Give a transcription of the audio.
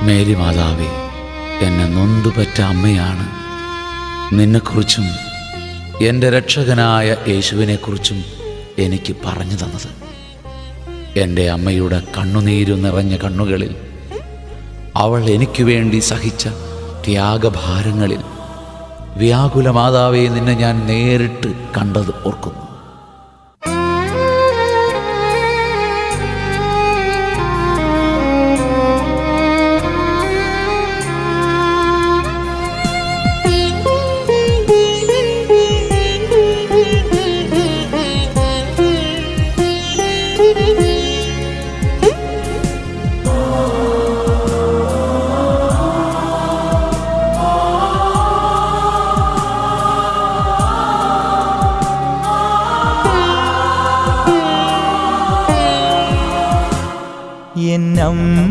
Mary മാതാവേ, എന്നെ നൊന്തുപറ്റ അമ്മയാണ് നിന്നെക്കുറിച്ചും എൻ്റെ രക്ഷകനായ യേശുവിനെക്കുറിച്ചും എനിക്ക് പറഞ്ഞു തന്നത്. എൻ്റെ അമ്മയുടെ കണ്ണുനീരു നിറഞ്ഞ കണ്ണുകളിൽ, അവൾ എനിക്ക് വേണ്ടി സഹിച്ച ത്യാഗഭാരങ്ങളിൽ, വ്യാകുല മാതാവേ, നിന്നെ ഞാൻ നേരിട്ട് കണ്ടത് ഓർക്കുന്നു. എന്നമ്മ